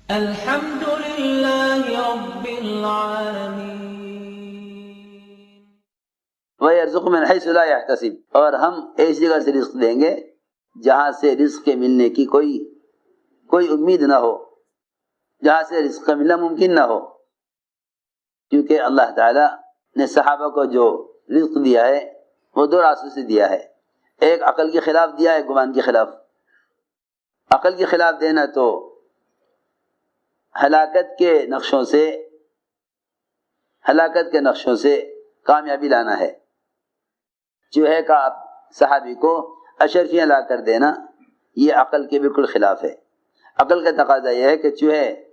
الحمد لله رب العالمين. وَيَرْزُقُ مِنْ حَيْثُ لَا يَحْتَسِبُ، اور ہم ایسی جگہ سے رزق دیں گے جہاں سے رزق کے ملنے کی کوئی امید نہ ہو، جہاں سے رزق کا ملنا ممکن نہ ہو، کیونکہ اللہ تعالیٰ نے صحابہ کو جو رزق دیا ہے وہ دو راستوں سے دیا ہے، ایک عقل کے خلاف دیا ہے، گمان کے خلاف۔ عقل کے خلاف دینا تو ہلاکت کے نقشوں سے کامیابی لانا ہے۔ چوہے کا صحابی کو اشرفیاں لا کر دینا یہ عقل کے بالکل خلاف ہے۔ عقل کا تقاضا یہ ہے کہ چوہے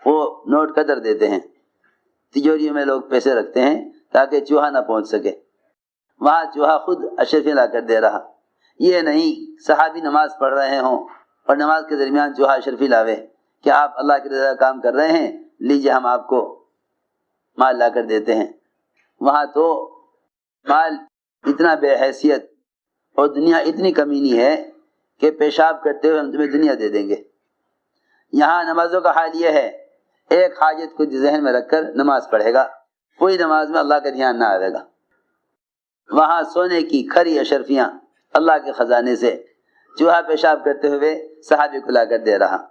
وہ نوٹ قدر دیتے ہیں، تجوریوں میں لوگ پیسے رکھتے ہیں تاکہ چوہا نہ پہنچ سکے، وہاں چوہا خود اشرفیاں لا کر دے رہا۔ یہ نہیں صحابی نماز پڑھ رہے ہوں اور نماز کے درمیان چوہا اشرفی لاوے کہ آپ اللہ کی رضا کام کر رہے ہیں، لیجئے ہم آپ کو مال لا کر دیتے ہیں۔ وہاں تو مال اتنا بے حیثیت اور دنیا اتنی کمینی ہے کہ پیشاب کرتے ہوئے ہم تمہیں دنیا دے دیں گے۔ یہاں نمازوں کا حال یہ ہے، ایک حاجت کو ذہن میں رکھ کر نماز پڑھے گا، کوئی نماز میں اللہ کا دھیان نہ آئے گا۔ وہاں سونے کی کھری اشرفیاں اللہ کے خزانے سے چوہا پیشاب کرتے ہوئے صحابی کو لا کر دے رہا۔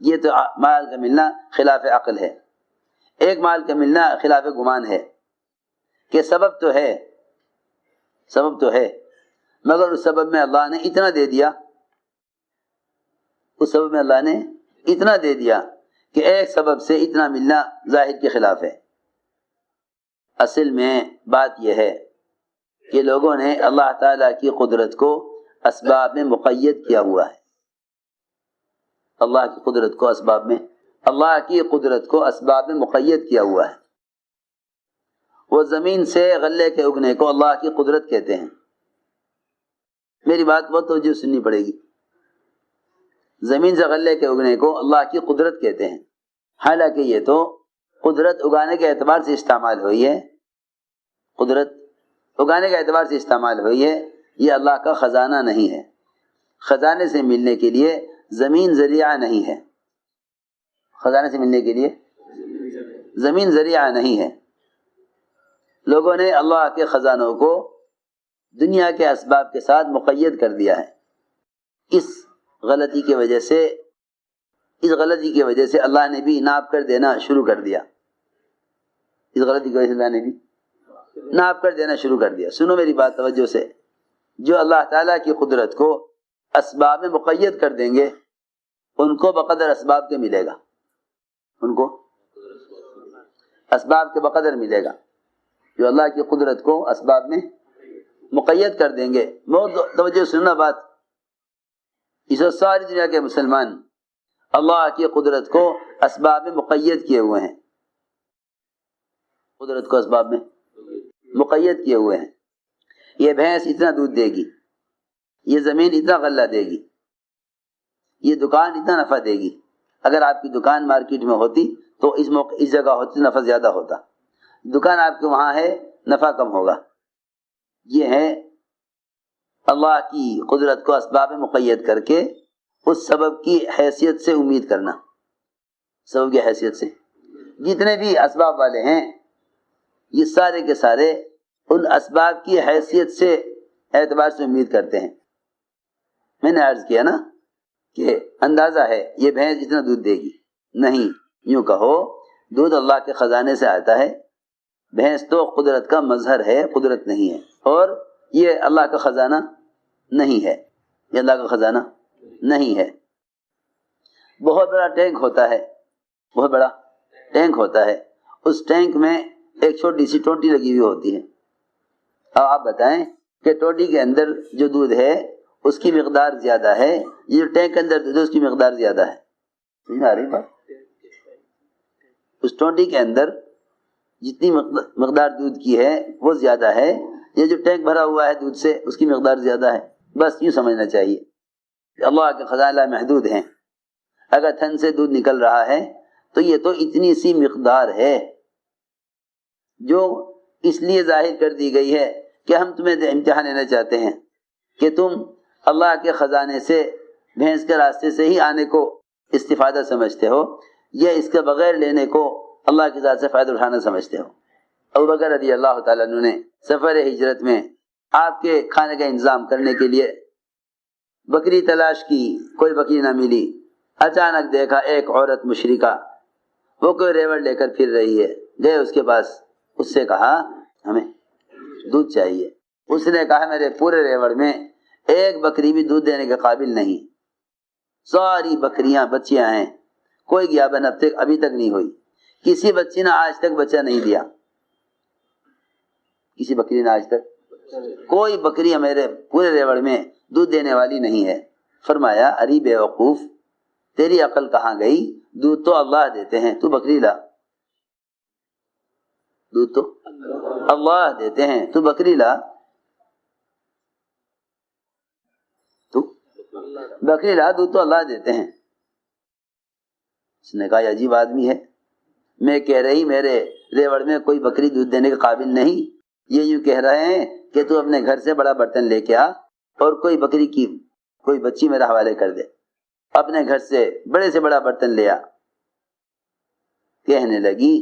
یہ تو مال کا ملنا خلاف عقل ہے۔ ایک مال کا ملنا خلاف گمان ہے کہ سبب تو ہے مگر اس سبب میں اللہ نے اتنا دے دیا کہ ایک سبب سے اتنا ملنا ظاہر کے خلاف ہے۔ اصل میں بات یہ ہے کہ لوگوں نے اللہ تعالیٰ کی قدرت کو اسباب میں مقید کیا ہوا ہے۔ اللہ کی قدرت کو اسباب میں مقید کیا ہوا ہے۔ وہ زمین سے غلے کے اگنے کو اللہ کی قدرت کہتے ہیں۔ میری بات بہت توجہ سننی پڑے گی۔ زمین سے غلے کے اگنے کو اللہ کی قدرت کہتے ہیں، حالانکہ یہ تو قدرت اگانے کے اعتبار سے استعمال ہوئی ہے، یہ اللہ کا خزانہ نہیں ہے۔ خزانے سے ملنے کے لیے زمین ذریعہ نہیں ہے۔ لوگوں نے اللہ کے خزانوں کو دنیا کے اسباب کے ساتھ مقید کر دیا ہے۔ اس غلطی کی وجہ سے اللہ نے بھی ناپ کر دینا شروع کر دیا۔ سنو میری بات توجہ سے، جو اللہ تعالیٰ کی قدرت کو اسباب میں مقید کر دیں گے ان کو بقدر اسباب کے ملے گا، جو اللہ کی قدرت کو اسباب میں مقید کر دیں گے۔ بہت توجہ سننا بات، اس وقت ساری دنیا کے مسلمان اللہ کی قدرت کو اسباب میں مقید کیے ہوئے ہیں۔ یہ بھینس اتنا دودھ دے گی، یہ زمین اتنا غلہ دے گی، یہ دکان اتنا نفع دے گی۔ اگر آپ کی دکان مارکیٹ میں ہوتی تو اس جگہ ہوتی تو نفع زیادہ ہوتا، دکان آپ کے وہاں ہے نفع کم ہوگا۔ یہ ہے اللہ کی قدرت کو اسباب میں مقید کر کے اس سبب کی حیثیت سے امید کرنا۔ جتنے بھی اسباب والے ہیں یہ سارے کے سارے ان اسباب کی حیثیت سے اعتبار سے امید کرتے ہیں۔ میں نے عرض کیا نا کہ اندازہ ہے یہ بھینس اتنا دودھ دے گی، نہیں، یوں کہو دودھ اللہ کے خزانے سے آتا ہے۔ بھینس تو قدرت کا مظہر ہے، قدرت نہیں ہے، اور یہ اللہ کا خزانہ نہیں ہے۔ بہت بڑا ٹینک ہوتا ہے، اس ٹینک میں ایک چھوٹی سی ٹوٹی لگی ہوئی ہوتی ہے۔ اب آپ بتائیں کہ ٹوٹی کے اندر جو دودھ ہے اس کی مقدار زیادہ ہے، یہ جو ٹینک کے اندر دودھ ہے اس کی مقدار زیادہ ہے۔ سمجھ میں آ رہی بات؟ اس ٹوٹی کے اندر جتنی مقدار دودھ کی ہے وہ زیادہ ہے، یہ جو ٹینک بھرا ہوا ہے دودھ سے اس کی مقدار زیادہ ہے۔ بس یوں سمجھنا چاہیے کہ اللہ کے خزانہ محدود ہیں۔ اگر تھن سے دودھ نکل رہا ہے تو یہ تو اتنی سی مقدار ہے جو اس لیے ظاہر کر دی گئی ہے کہ ہم تمہیں امتحان لینا چاہتے ہیں کہ تم اللہ کے خزانے سے بھینس کے راستے سے ہی آنے کو استفادہ سمجھتے ہو یا اس کے بغیر لینے کو اللہ کی ذات سے فائدہ اٹھانا سمجھتے ہو؟ ابوبکر رضی اللہ تعالیٰ عنہ نے سفر ہجرت میں آپ کے کھانے کا انتظام کرنے کے لیے بکری تلاش کی، کوئی بکری نہ ملی۔ اچانک دیکھا ایک عورت مشرکہ وہ کوئی ریوڑ لے کر پھر رہی ہے، گئے اس کے پاس، اس سے کہا ہمیں دودھ چاہیے۔ اس نے کہا میرے پورے ریوڑ میں ایک بکری بھی دودھ دینے کے قابل نہیں، ساری بکریاں بچیاں ہیں، کوئی گیابن ابھی تک نہیں ہوئی، کسی بچی نے آج تک بچہ نہیں دیا، کسی بکری نے آج تک کوئی بکری میرے پورے ریوڑ میں دودھ دینے والی نہیں ہے۔ فرمایا اری بے وقوف، تیری عقل کہاں گئی؟ دودھ تو اللہ دیتے ہیں، تو بکری لا، دودھ تو اللہ دیتے ہیں، تو بکری لا، تو بکری لا، دودھ تو اللہ دیتے ہیں۔ اس نے کہا یہ عجیب آدمی ہے، میں کہہ رہی میرے ریوڑ میں کوئی بکری دودھ دینے کے قابل نہیں، یہ یوں کہہ رہے ہیں کہ تو اپنے گھر سے بڑا برتن لے کے آ اور کوئی بکری کی کوئی بچی میرا حوالے کر دے، اپنے گھر سے بڑے سے بڑا برتن لے آ۔ کہنے لگی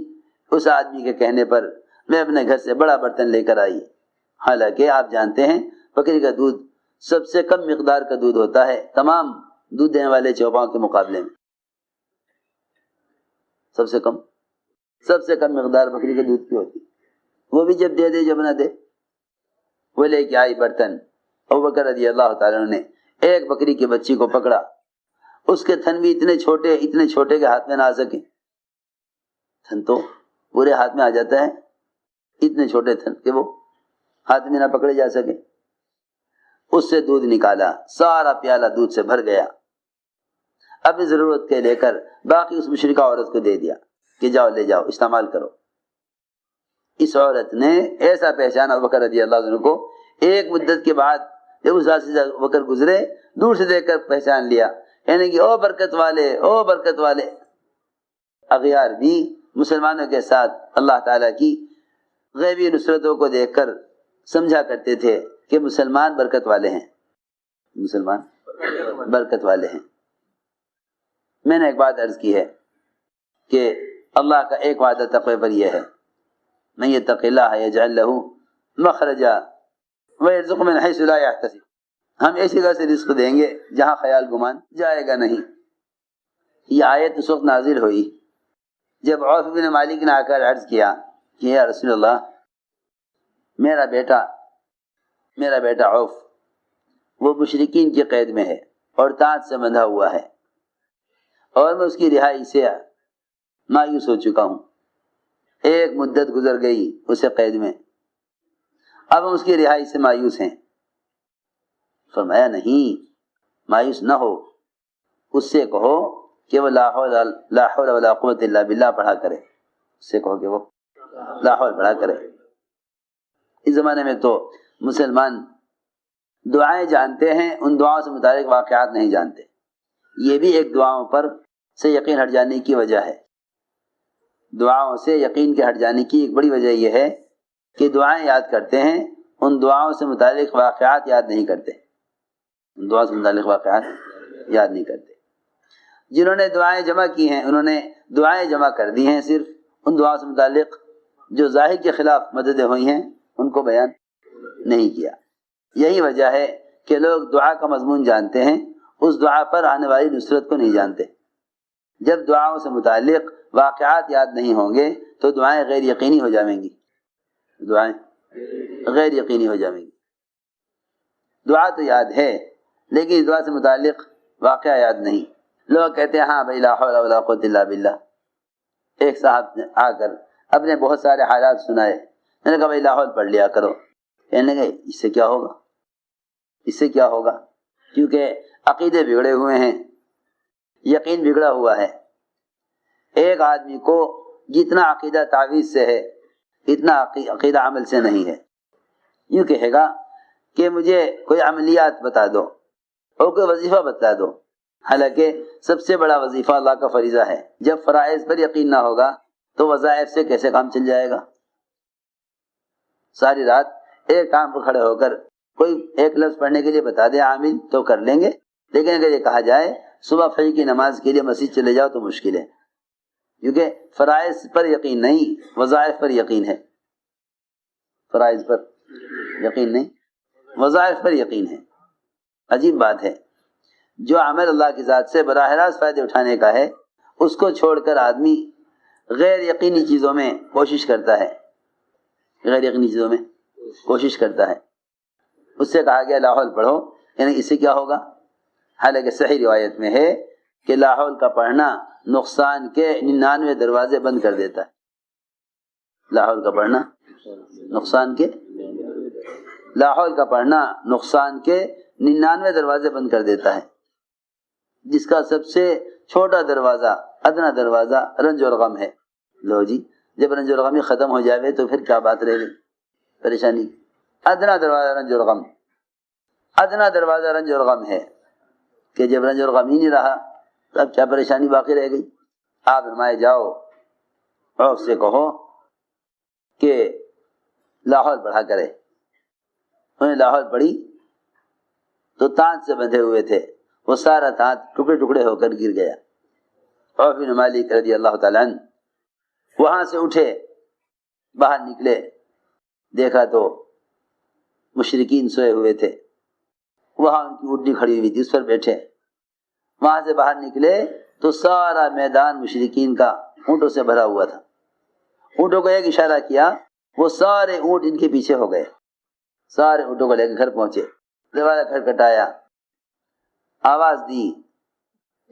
اس آدمی کے کہنے پر میں اپنے گھر سے بڑا برتن لے کر آئی، حالانکہ آپ جانتے ہیں بکری کا دودھ سب سے کم مقدار کا دودھ ہوتا ہے تمام دودھ دینے والے چوپاؤں کے مقابلے میں، سب سے کم مقدار بکری کے دودھ کی ہوتی، وہ بھی جب دے دے جب نہ دے۔ وہ لے کے آئی برتن، ابوبکر رضی اللہ تعالیٰ نے ایک بکری کی بچی کو پکڑا، اس کے تھن بھی اتنے چھوٹے کہ ہاتھ میں نہ آ سکے، تھن تو پورے ہاتھ میں آ جاتا ہے، اتنے چھوٹے تھن کہ وہ ہاتھ میں نہ پکڑے جا سکے۔ اس سے دودھ نکالا، سارا پیالہ دودھ سے بھر گیا، اپنی ضرورت کے لے کر باقی اس مشرکہ عورت کو دے دیا کہ جاؤ لے جاؤ استعمال کرو۔ اس عورت نے ایسا پہچانا ابوبکر رضی اللہ عنہ کو، ایک مدت کے بعد جب اس راستے سے ابوبکر گزرے دور سے دیکھ کر پہچان لیا، یعنی کہ او برکت والے۔ اغیار بھی مسلمانوں کے ساتھ اللہ تعالیٰ کی غیبی نصرتوں کو دیکھ کر سمجھا کرتے تھے کہ مسلمان برکت والے ہیں، مسلمان برکت والے ہیں۔ میں نے ایک بات عرض کی ہے کہ اللہ کا ایک وعدہ تقوی پر یہ ہے، من یتق اللہ یجعل لہ مخرجا ویرزقہ من حیث لا یحتسب، ہم ایسی جگہ سے رزق دیں گے جہاں خیال گمان جائے گا نہیں۔ یہ آیت اس وقت نازل ہوئی جب عوف بن مالک نے آ کر عرض کیا کہ یا رسول اللہ، میرا بیٹا عوف وہ مشرکین کی قید میں ہے اور تاج سے بندھا ہوا ہے، اور میں اس کی رہائی سے مایوس ہو چکا ہوں، ایک مدت گزر گئی اسے قید میں، اب ہم اس کی رہائی سے مایوس ہیں۔ فرمایا نہیں، مایوس نہ ہو، اس سے کہو کہ وہ لا حول ولا قوت الا باللہ پڑھا کرے، اس سے کہو کہ وہ لا حول پڑھا کرے۔ اس زمانے میں تو مسلمان دعائیں جانتے ہیں، ان دعاؤں سے متعلق واقعات نہیں جانتے، یہ بھی ایک دعاؤں پر سے یقین ہٹ جانے کی وجہ ہے۔ دعاؤں سے یقین کے ہٹ جانے کی ایک بڑی وجہ یہ ہے کہ دعائیں یاد کرتے ہیں، ان دعاؤں سے متعلق واقعات یاد نہیں کرتے، ان دعاؤں سے متعلق واقعات یاد نہیں کرتے۔ جنہوں نے دعائیں جمع کی ہیں انہوں نے دعائیں جمع کر دی ہیں، صرف ان دعاؤں سے متعلق جو ظاہر کے خلاف مددیں ہوئی ہیں ان کو بیان نہیں کیا۔ یہی وجہ ہے کہ لوگ دعا کا مضمون جانتے ہیں، اس دعا پر آنے والی نصرت کو نہیں جانتے۔ جب دعاؤں سے متعلق واقعات یاد نہیں ہوں گے تو دعائیں غیر یقینی ہو جائیں گی، دعائیں غیر یقینی ہو جائیں گی۔ دعا تو یاد ہے لیکن دعا سے متعلق واقعہ یاد نہیں۔ لوگ کہتے ہیں ہاں بھائی لا حول ولا قوت الا باللہ۔ ایک صاحب نے آ کر اپنے بہت سارے حالات سنائے، میں نے کہا بھائی لا حول پڑھ لیا کرو، کہنے لگے اس سے کیا ہوگا، اس سے کیا ہوگا، کیونکہ عقیدے بگڑے ہوئے ہیں، یقین بگڑا ہوا ہے۔ ایک آدمی کو جتنا عقیدہ تعویذ سے ہے اتنا عقیدہ عمل سے نہیں ہے۔ یوں کہے گا کہ مجھے کوئی عملیات بتا دو اور کوئی وظیفہ بتا دو، حالانکہ سب سے بڑا وظیفہ اللہ کا فریضہ ہے۔ جب فرائض پر یقین نہ ہوگا تو وظائف سے کیسے کام چل جائے گا؟ ساری رات ایک کام پر کھڑے ہو کر کوئی ایک لفظ پڑھنے کے لیے بتا دے عامل تو کر لیں گے، لیکن اگر یہ کہا جائے صبح فجر کی نماز کے لیے مسجد چلے جاؤ تو مشکل ہے، کیونکہ فرائض پر یقین نہیں، وظائف پر یقین ہے۔ فرائض پر یقین نہیں، وظائف پر یقین ہے۔ عجیب بات ہے، جو عمل اللہ کی ذات سے براہ راست فائدے اٹھانے کا ہے اس کو چھوڑ کر آدمی غیر یقینی چیزوں میں کوشش کرتا ہے، غیر یقینی چیزوں میں کوشش کرتا ہے۔ اس سے کہا گیا لا حول پڑھو، یعنی اس سے کیا ہوگا؟ حالانکہ صحیح روایت میں ہے کہ لا حول کا پڑھنا نقصان کے 99 دروازے بند کر دیتا ہے۔ لا حول کا پڑھنا نقصان کے، لا حول کا پڑھنا نقصان کے 99 دروازے بند کر دیتا ہے، جس کا سب سے چھوٹا دروازہ، ادنا دروازہ رنج اور غم ہے۔ لو جی، جب رنج اور غم ہی ختم ہو جائے تو پھر کیا بات رہ گئی؟ پریشانی۔ ادنا دروازہ رنج اور غم، ادنا دروازہ رنج اور غم ہے کہ جب رنج اور غم ہی نہیں رہا تب کیا پریشانی باقی رہ گئی؟ آپ فرمائے جاؤ اور اس سے کہو کہ لا حول پڑھا کرے۔ انہیں لا حول پڑھی تو تانت سے بندھے ہوئے تھے، وہ سارا تانت ٹکڑے ٹکڑے ہو کر گر گیا۔ عوف بن مالک رضی اللہ تعالیٰ عنہ وہاں سے اٹھے، باہر نکلے، دیکھا تو مشرکین سوئے ہوئے تھے، وہاں ان کی اونٹنی کھڑی ہوئی تھی، اس پر بیٹھے۔ وہاں سے باہر نکلے تو سارا میدان مشرکین کا اونٹوں سے بھرا ہوا تھا۔ اونٹوں کو ایک اشارہ کیا، وہ سارے اونٹ ان کے پیچھے ہو گئے، سارے اونٹوں کو لے کے گھر پہنچے۔ دروازہ کھٹکھٹایا، آواز دی،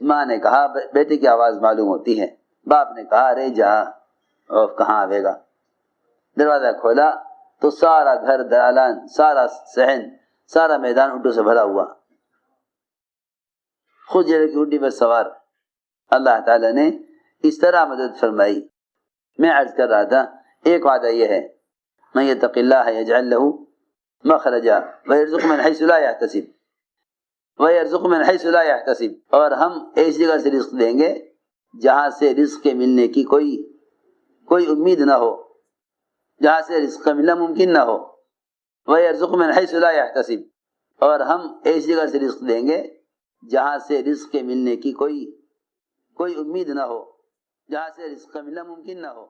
ماں نے کہا بیٹے کی آواز معلوم ہوتی ہے، باپ نے کہا ارے جا، اور کہاں آئے گا؟ دروازہ کھولا تو سارا گھر، دالان، سارا صحن، سارا میدان اونٹوں سے بھرا ہوا، خود جڑے کی اونٹی پر سوار۔ اللہ تعالیٰ نے اس طرح مدد فرمائی۔ میں عرض کر رہا تھا ایک وعدہ یہ ہے، من یتق اللہ یجعل لہ مخرجا ویرزقہ من حیث لا یحتسب، ویرزقہ من حیث لا یحتسب، اور ہم ایسی جگہ سے رزق دیں گے جہاں سے رزق کے ملنے کی کوئی امید نہ ہو، جہاں سے رزق کا ملنا ممکن نہ ہو۔ ویرزقہ من حیث لا یحتسب، اور ہم ایسی جگہ سے رزق دیں گے جہاں سے رزق کے ملنے کی کوئی امید نہ ہو، جہاں سے رزق کا ملنا ممکن نہ ہو۔